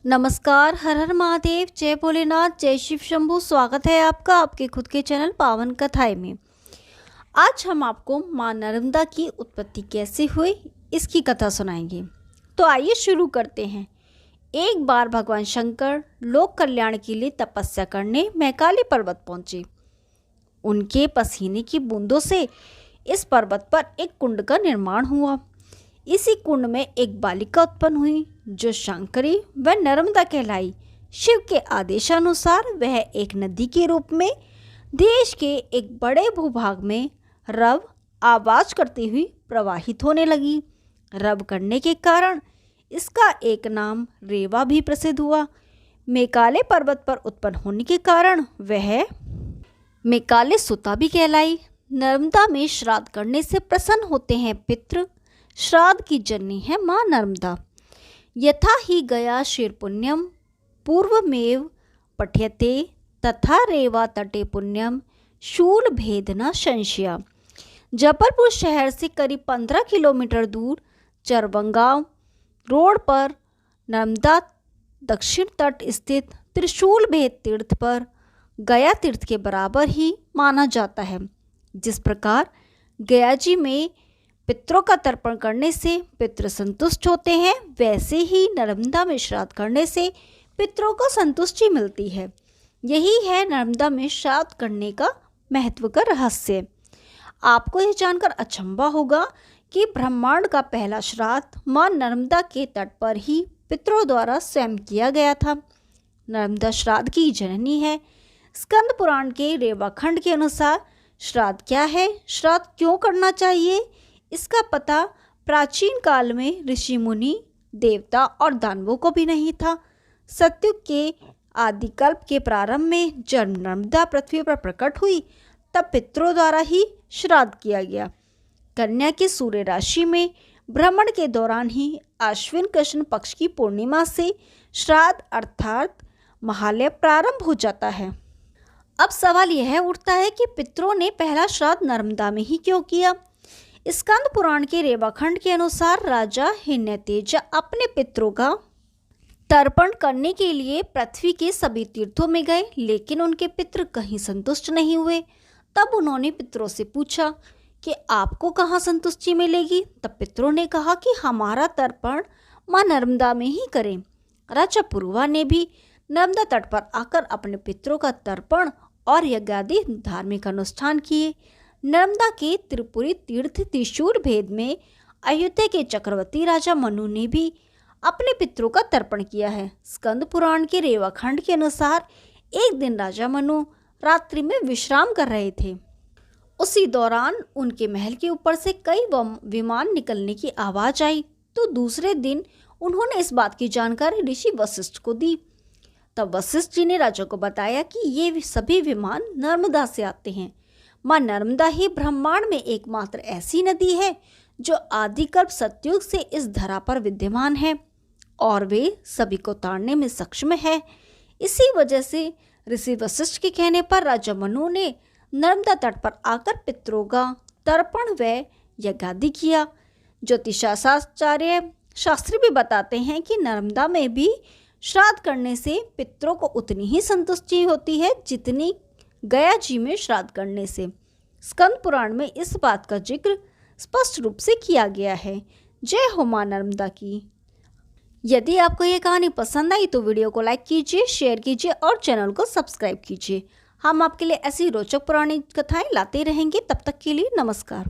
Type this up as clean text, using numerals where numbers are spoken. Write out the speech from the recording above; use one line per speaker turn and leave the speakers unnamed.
नमस्कार। हर हर महादेव, जय भोलेनाथ, जय शिव शंभू। स्वागत है आपका आपके खुद के चैनल पावन कथाएं में। आज हम आपको माँ नर्मदा की उत्पत्ति कैसे हुई इसकी कथा सुनाएंगे। तो आइए शुरू करते हैं। एक बार भगवान शंकर लोक कल्याण के लिए तपस्या करने मैकाली पर्वत पहुँचे। उनके पसीने की बूंदों से इस पर्वत पर एक कुंड का निर्माण हुआ। इसी कुंड में एक बालिका उत्पन्न हुई जो शंकरी व नर्मदा कहलाई। शिव के आदेशानुसार वह एक नदी के रूप में देश के एक बड़े भूभाग में रव आवाज करती हुई प्रवाहित होने लगी। रव करने के कारण इसका एक नाम रेवा भी प्रसिद्ध हुआ। मैकाले पर्वत पर उत्पन्न होने के कारण वह मैकाले सुता भी कहलाई। नर्मदा में श्राद्ध करने से प्रसन्न होते हैं पितृ। श्राद्ध की जननी है माँ नर्मदा। यथा ही गया शिर पुण्यम पूर्वमेव पठ्यते तथा रेवा तटे पुण्यम शूल भेदना संशया। जबलपुर शहर से करीब 15 किलोमीटर दूर चरबंगाव रोड पर नर्मदा दक्षिण तट स्थित त्रिशूल भेद तीर्थ पर गया तीर्थ के बराबर ही माना जाता है। जिस प्रकार गया जी में पितरों का तर्पण करने से पितृ संतुष्ट होते हैं, वैसे ही नर्मदा में श्राद्ध करने से पितरों को संतुष्टि मिलती है। यही है नर्मदा में श्राद्ध करने का महत्व का रहस्य। आपको यह जानकर अचंभा होगा कि ब्रह्मांड का पहला श्राद्ध माँ नर्मदा के तट पर ही पितरों द्वारा स्वयं किया गया था। नर्मदा श्राद्ध की जननी है। स्कंद पुराण के रेवाखंड के अनुसार श्राद्ध क्या है, श्राद्ध क्यों करना चाहिए, इसका पता प्राचीन काल में ऋषि मुनि, देवता और दानवों को भी नहीं था। सतयुग के आदिकल्प के प्रारंभ में जब नर्मदा पृथ्वी पर प्रकट हुई तब पितरों द्वारा ही श्राद्ध किया गया। कन्या की सूर्य राशि में भ्रमण के दौरान ही आश्विन कृष्ण पक्ष की पूर्णिमा से श्राद्ध अर्थात महालय प्रारंभ हो जाता है। अब सवाल यह उठता है कि पितरों ने पहला श्राद्ध नर्मदा में ही क्यों किया। स्कंद पुराण के रेवाखंड के अनुसार राजा हिरण्यतेज अपने पितरों का तर्पण करने के लिए पृथ्वी के सभी तीर्थों में गए, लेकिन उनके पितृ कहीं संतुष्ट नहीं हुए। तब उन्होंने पितरों से पूछा कि आपको कहाँ संतुष्टि मिलेगी। तब पितरों ने कहा कि हमारा तर्पण माँ नर्मदा में ही करें। राजा पुरुवा ने भी नर्मदा तट पर आकर अपने पितरों का तर्पण और यज्ञादि धार्मिक अनुष्ठान किए। नर्मदा के त्रिपुरी तीर्थ त्रिशूल भेद में अयोध्या के चक्रवर्ती राजा मनु ने भी अपने पितरों का तर्पण किया है। स्कंद पुराण के रेवाखंड के अनुसार एक दिन राजा मनु रात्रि में विश्राम कर रहे थे। उसी दौरान उनके महल के ऊपर से कई विमान निकलने की आवाज आई। तो दूसरे दिन उन्होंने इस बात की जानकारी ऋषि वशिष्ठ को दी। तब वशिष्ठ जी ने राजा को बताया कि ये सभी विमान नर्मदा से आते हैं। माँ नर्मदा ही ब्रह्मांड में एकमात्र ऐसी नदी है जो आदिकल्प सतयुग से इस धरा पर विद्यमान है और वे सभी को तारने में सक्षम है। इसी वजह से ऋषि वशिष्ठ के कहने पर राजा मनु ने नर्मदा तट पर आकर पितरों का तर्पण व यज्ञादि किया। ज्योतिषाचार्य शास्त्री भी बताते हैं कि नर्मदा में भी श्राद्ध करने से पितरों को उतनी ही संतुष्टि होती है जितनी गया जी में श्राद्ध करने से। स्कंद पुराण में इस बात का जिक्र स्पष्ट रूप से किया गया है। जय हो माँ नर्मदा की। यदि आपको ये कहानी पसंद आई तो वीडियो को लाइक कीजिए, शेयर कीजिए और चैनल को सब्सक्राइब कीजिए। हम आपके लिए ऐसी रोचक पुरानी कथाएं लाते रहेंगे। तब तक के लिए नमस्कार।